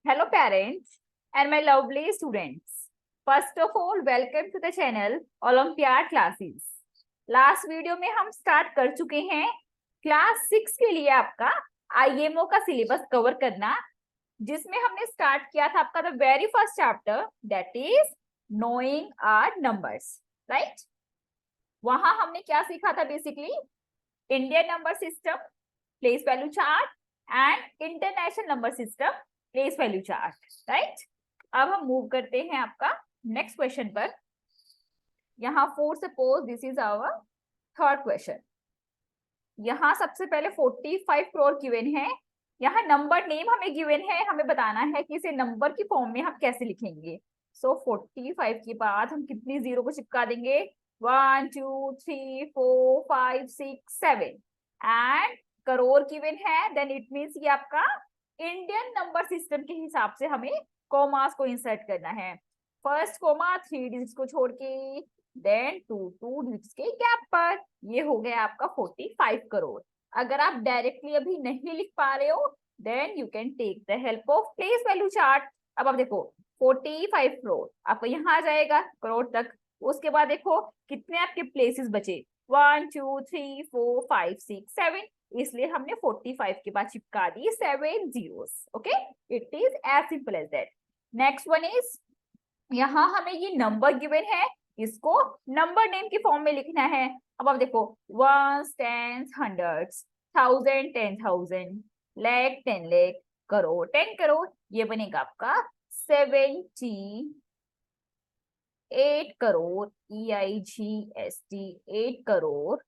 Hello parents and my lovely students. First of all, welcome to the channel Olympiad Classes. Last video में हम start कर चुके हैं class 6 के लिए आपका आईएमओ का सिलेबस कवर करना, जिसमें हमने स्टार्ट किया था आपका the very first chapter that is knowing our numbers, right. वहां हमने क्या सीखा था basically Indian number system, place value chart and international number system, place value chart, right. अब हम मूव करते हैं आपका नेक्स्ट क्वेश्चन पर। यहाँ for suppose this is our third question. यहाँ सबसे पहले 45 करोड़ गिवन है। यहाँ नंबर नेम हमें गिवन है, हमें बताना है कि इसे नंबर की फॉर्म में हम कैसे लिखेंगे। सो 45 के बाद हम कितनी जीरो को चिपका देंगे, 1 2 3 4 5 6 7 एंड करोड़ गिवन है, देन इट मीन्स ये आपका इंडियन नंबर सिस्टम के हिसाब से हमें कॉमास को इंसर्ट करना है। फर्स्ट कॉमा 3 डिजिट्स को छोड़ के, देन 2 डिजिट्स के गैप पर, ये हो गया आपका 45 करोड़। अगर आप डायरेक्टली अभी नहीं लिख पा रहे हो then you can take the help of place value chart. अब आप देखो 45 करोड़ आपका यहाँ आ जाएगा करोड़ तक। उसके बाद देखो कितने आपके प्लेसेस बचे, 1 2 3 4 5 6 7, इसलिए हमने 45 के बाद चिपका दी 7 zeros। Okay, it is as simple as that. Next one is यहाँ हमें ये नंबर गिवन है, इसको नंबर नेम की फॉर्म में लिखना है। अब आप देखो ones, tens, hundreds, thousand, 10,000, lakh, 10 lakh, crore, 10 crore, ये बनेगा आपका 78 crore, EIGST 8 crore,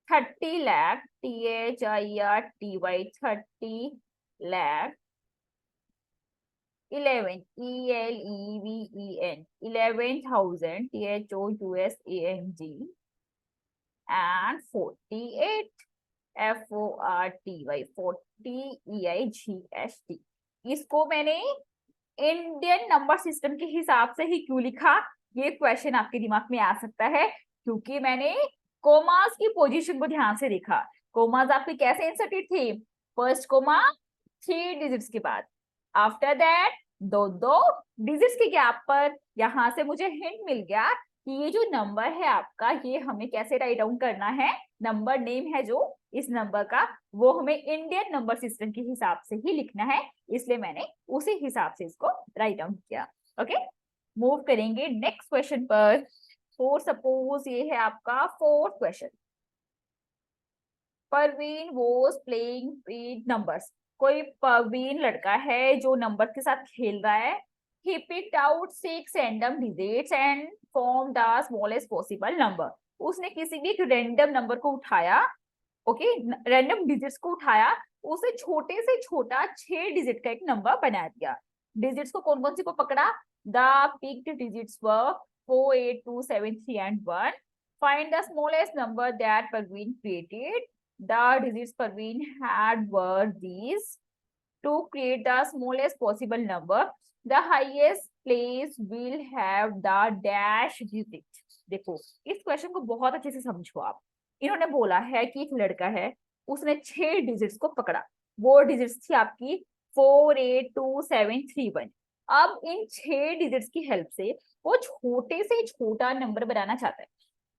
30 lakh, THIRTY 30 lakh, 11 ELEVEN 11,000 THOUSAND and 48 FORTY 40 EIGST। इसको मैंने इंडियन नंबर सिस्टम के हिसाब से ही क्यों लिखा, ये क्वेश्चन आपके दिमाग में आ सकता है, क्योंकि मैंने कोमास की पोजीशन को ध्यान से देखा। कोमास आपकी कैसे इंसर्टेड थी, फर्स्ट कोमा 3 डिजिट्स के बाद, आफ्टर दैट दो डिजिट्स के गैप पर। यहां से मुझे हिंट मिल गया कि ये जो नंबर है आपका, ये हमें कैसे राइट डाउन करना है, नंबर नेम है जो इस नंबर का, वो हमें इंडियन नंबर सिस्टम के हिसाब से ही लिखना है, इसलिए मैंने उसी हिसाब से इसको राइट डाउन किया। ओके, मूव करेंगे नेक्स्ट क्वेश्चन पर। फॉर सपोज ये है आपका fourth question. Parveen was playing with numbers. कोई परवीन लड़का है जो नंबर के साथ खेल रहा है। He picked out 6 random digits and formed the smallest possible number। उसने किसी भी एक रैंडम नंबर को उठाया, ओके, रैंडम डिजिट्स को उठाया, उसे छोटे से छोटा 6 डिजिट का एक नंबर बना दिया। डिजिट्स को कौन कौन सी को पकड़ा, the picked digits were 4 8 2 7 3 and 1। Find the smallest number that Parveen created। The digits Parveen had were these। To create the smallest possible number, the highest place will have the dash digit। देखो इस question को बहुत अच्छे से समझो आप। इन्होंने बोला है कि एक लड़का है, उसने 6 डिजिट्स को पकड़ा, वो डिजिट्स थी आपकी 4 8 2 7 3 1। अब इन 6 डिजिट्स की हेल्प से वो छोटे से छोटा नंबर बनाना चाहता है।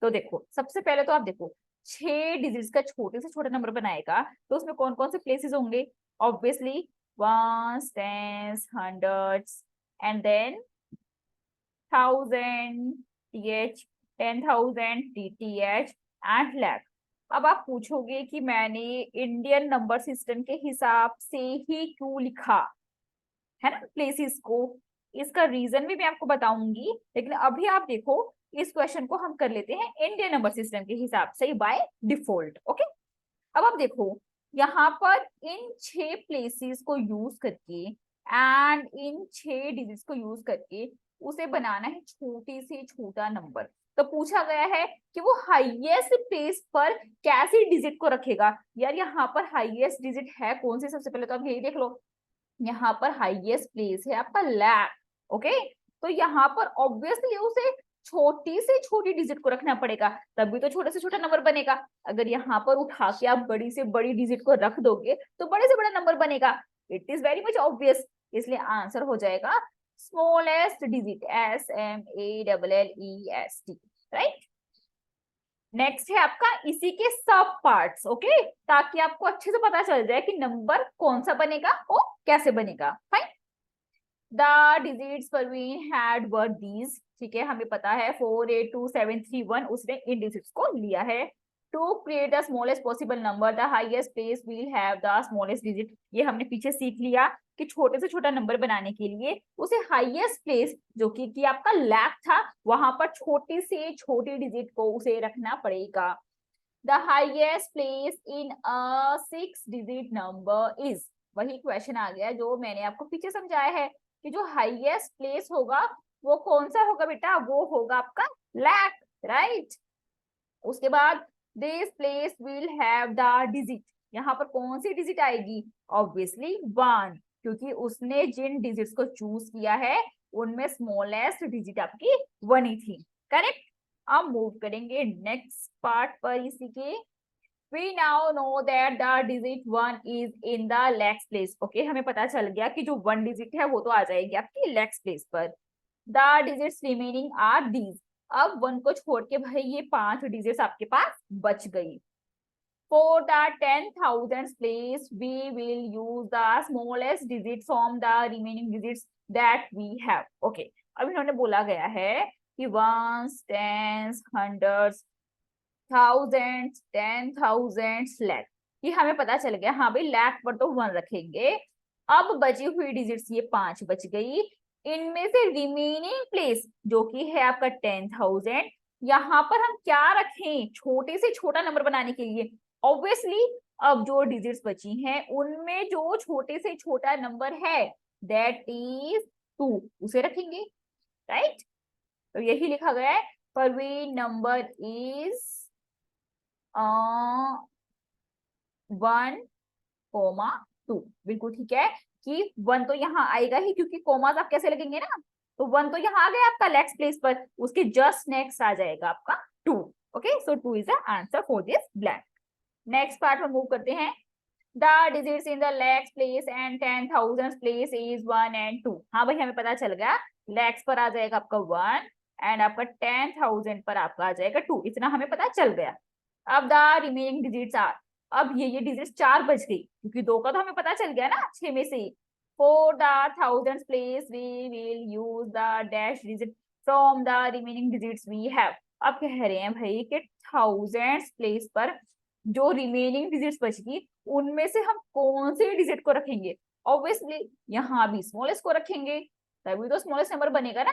तो देखो सबसे पहले तो आप देखो 6 डिजिट्स का छोटे से छोटा नंबर बनाएगा तो उसमें कौन कौन से प्लेसेस होंगे, obviously ones, tens, hundreds, and then thousand, TH, 10,000, TTH and lakh। अब आप पूछोगे कि मैंने इंडियन नंबर सिस्टम के हिसाब से ही क्यों लिखा है ना प्लेसेस को, इसका रीजन भी मैं आपको बताऊंगी, लेकिन अभी आप देखो इस क्वेश्चन को हम कर लेते हैं इंडियन नंबर सिस्टम के हिसाब से बाय डिफॉल्ट। ओके, अब आप देखो यहाँ पर इन 6 प्लेसेस को यूज करके एंड इन 6 डिजिट्स को यूज करके उसे बनाना है छोटे से छोटा नंबर। तो पूछा गया है कि वो हाईएस्ट प्लेस पर कैसी डिजिट को रखेगा। यार यहाँ पर हाईएस्ट डिजिट है कौन सी, सबसे पहले तो आप यही देख लो, यहाँ पर हाईएस्ट प्लेस है आपका लाख। ओके, तो यहाँ पर ऑब्वियसली उसे छोटी से छोटी डिजिट को रखना पड़ेगा, तभी तो छोटे से छोटा नंबर बनेगा। अगर यहाँ पर उठा के आप बड़ी से बड़ी डिजिट को रख दोगे तो बड़े से बड़ा नंबर बनेगा, it is very much obvious, इसलिए आंसर हो जाएगा smallest digit, SMALLEST, right. Next है आपका इसी के सब पार्ट्स, ओके, ताकि आपको अच्छे से पता चल जाए कि नंबर कौन सा बनेगा और कैसे बनेगा। Fine, the digits Parveen had were these, ठीक है, हमें पता है 482731, उसने इन डिजिट्स को लिया है। To create the smallest possible number, the highest place will have the smallest digit, ये हमने पीछे सीख लिया कि छोटे से छोटा नंबर बनाने के लिए उसे हाईएस्ट प्लेस जो कि आपका लैक था, वहां पर छोटी से छोटी डिजिट को उसे रखना पड़ेगा। The highest place in a 6 digit number is, वही क्वेश्चन आ गया जो मैंने आपको पीछे समझाया है कि जो हाईएस्ट प्लेस होगा वो कौन सा होगा बेटा, वो होगा आपका लैक, राइट। उसके बाद this place will have the digit, यहाँ पर कौन सी डिजिट आएगी, ऑब्वियसली 1, क्योंकि उसने जिन डिजिट्स को चूज किया है उनमें स्मॉलेस्ट डिजिट आपकी 1 ही थी, करेक्ट। अब मूव करेंगे नेक्स्ट पार्ट पर इसी के। We now know that the digit 1 is in the lakhs place. Okay, हमें पता चल गया कि जो 1 डिजिट है वो तो आ जाएगी आपकी lakhs प्लेस पर। The digits remaining are these. अब 1 को छोड़ के भाई ये 5 डिजिट्स आपके पास बच गई। For the 10,000 place, we will use the smallest digit from the remaining digits that we have. Okay, अब इन्होंने बोला गया है कि ones, tens, hundreds, thousand, 10,000, lakh, ये हमें पता चल गया। हाँ भाई लैख पर तो 1 रखेंगे। अब बची हुई डिजिट्स ये 5 बच गई, इनमें से रिमेनिंग प्लेस जो कि है आपका 10,000, यहाँ पर हम क्या रखें छोटे से छोटा नंबर बनाने के लिए, ऑब्वियसली अब जो डिजिट्स बची हैं उनमें जो छोटे से छोटा नंबर है दैट इज 2, उसे रखेंगे, राइट। तो यही लिखा गया है, परवीन नंबर इज 1,2, बिल्कुल ठीक है कि 1 तो यहाँ आएगा ही, क्योंकि कोमास आप कैसे लगेंगे ना, तो 1 तो यहाँ आ गया आपका लेक्स प्लेस पर, उसके जस्ट नेक्स्ट आ जाएगा आपका 2। Okay, so 2 is the answer for this blank. Next part में मूव करते हैं। The digits in the lakhs place and 10,000 place is 1 and 2। हाँ भाई हमें पता चल गया, लेक्स पर आ जाएगा आपका 1 एंड आपका 10,000 पर आपका आ जाएगा 2, इतना हमें पता चल गया। अब द रिमेनिंग डिजिट्स आर, अब ये डिजिट्स 4 बच गई, क्योंकि 2 का तो हमें पता चल गया ना 6 में से। For the thousands place we will use the dash digit from the remaining digits we have. अब कह रहे हैं भाई कि थाउजेंड्स प्लेस पर जो रिमेनिंग डिजिट्स बचगी उनमें से हम कौन से डिजिट को रखेंगे, ऑब्वियसली यहाँ भी स्मॉलेस्ट को रखेंगे, तभी तो स्मॉलेस्ट नंबर बनेगा ना।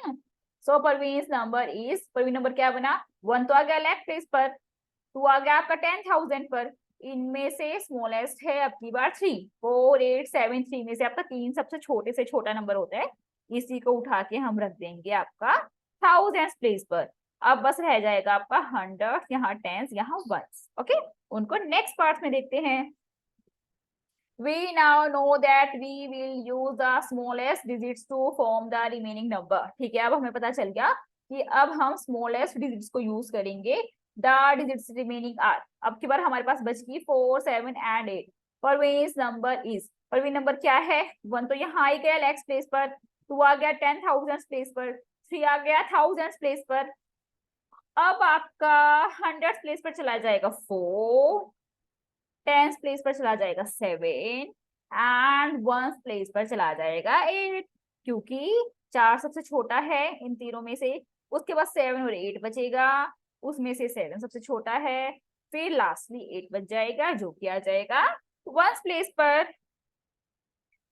सो परवीन नंबर इज, परवीन नंबर क्या बना, 1 तो आ गया लेफ्ट प्लेस पर, 2 आ गया आपका 10,000 पर, इनमें से स्मॉलेस्ट है आपकी बार 3, 4873 में से आपका 3 सबसे छोटे से छोटा नंबर होता है, इसी को उठा के हम रख देंगे आपका थाउजेंड्स प्लेस पर। अब बस रह जाएगा आपका हंड्रेड, यहाँ टेंस, यहाँ वंस। ओके, उनको नेक्स्ट पार्ट में देखते हैं। We now know that we will use the smallest digits to form the remaining number। ठीक है, अब हमें पता चल गया कि अब हम स्मॉलेस्ट डिजिट्स को यूज करेंगे। द डिजिट्स रिमेनिंग आर, अब की बार हमारे पास बच गई 4, 7 and 8। परवीन नंबर इज, परवीन नंबर क्या है, 1 तो यहाँ आ गया लेक्स प्लेस पर, 2 आ गया 10,000 प्लेस पर, 3 आ गया थाउजेंड प्लेस पर। अब आपका हंड्रेड प्लेस पर चला जाएगा 4, टेंस प्लेस पर चला जाएगा 7 एंड वंस प्लेस पर चला जाएगा 8, क्योंकि 4 सबसे छोटा है इन तीनों में से, उसके बाद 7 और 8 बचेगा, उसमें से 7 सबसे छोटा है, फिर लास्टली 8 बच जाएगा जो कि आ जाएगा वंस प्लेस पर।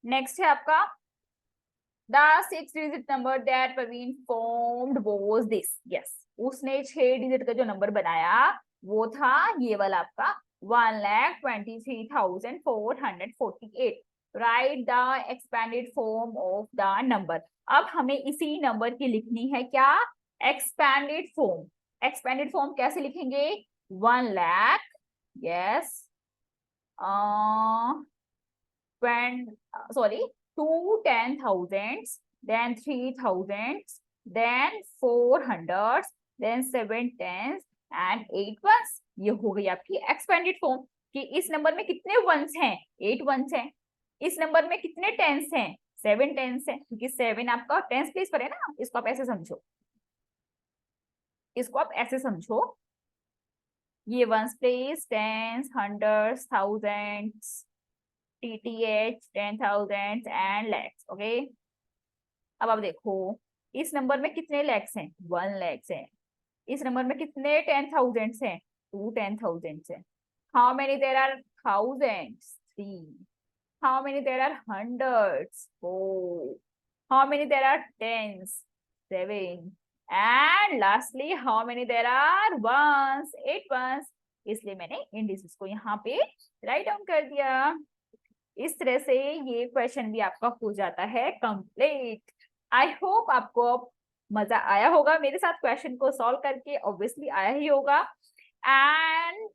नेक्स्ट है आपका the 6 digit number that Parveen formed was this. Yes, उसने 6 डिजिट का जो नंबर बनाया वो था ये वाला आपका 1,23,448। Right the expanded form of the number. अब हमें इसी नंबर की लिखनी है क्या, एक्सपेंडेड फॉर्म। एक्सपेंडेड फॉर्म कैसे लिखेंगे, 1 lakh, yes, 2 10,000, then 3,000, then 400, then 7 tens and 8 ones। ये हो गई आपकी एक्सपेंडेड फॉर्म कि इस नंबर में कितने वंस हैं, 8 वंस हैं। इस नंबर में कितने टेंस हैं? 7 टेंस है, क्योंकि 7 आपका टेंस प्लेस पर है ना। इसको आप ऐसे समझो, इसको आप ऐसे समझो, ये ones place, tens, hundreds, thousands, TTh, 10,000 and lakhs. Okay, अब आप देखो इस नंबर में कितने लैक्स हैं? 1 लैक्स है। इस नंबर में कितने 10,000 हैं? 2 10,000 है। How many there are thousands? 3। How many there are hundreds? 4। How many there are tens? 7। And lastly how many there are ones? 8 ones. इसलिए मैंने इन डिजिट्स को यहाँ पे राइट डाउन कर दिया। इस तरह से ये क्वेश्चन भी आपका हो जाता है कंप्लीट। आई होप आपको अब मजा आया होगा मेरे साथ क्वेश्चन को सॉल्व करके, ऑब्वियसली आया ही होगा। एंड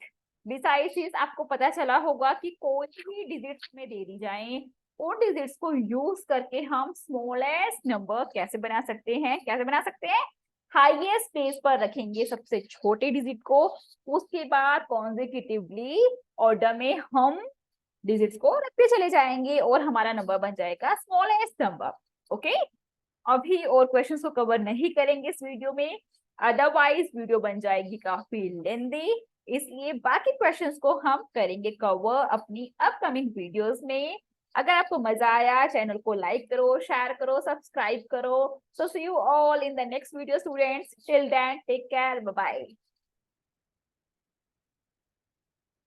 बिसाइड्स इस आपको पता चला होगा कि कोई भी डिजिट्स में दे दी जाए, उन डिजिट्स को यूज करके हम स्मॉलेस्ट नंबर कैसे बना सकते हैं। कैसे बना सकते हैं? हाईएस्ट प्लेस पर रखेंगे सबसे छोटे डिजिट को, उसके बाद कॉन्जिक्यूटिवली ऑर्डर में हम डिजिट्स को रखते चले जाएंगे और हमारा नंबर बन जाएगा स्मॉलेस्ट नंबर। ओके, अभी और क्वेश्चंस को कवर नहीं करेंगे इस वीडियो में, अदरवाइज वीडियो बन जाएगी काफी लेंदी, इसलिए बाकी क्वेश्चंस को हम करेंगे कवर अपनी अपकमिंग वीडियोस में। अगर आपको मजा आया, चैनल को लाइक करो, शेयर करो, सब्सक्राइब करो। So see you all in the next video students. Till then take care, bye bye.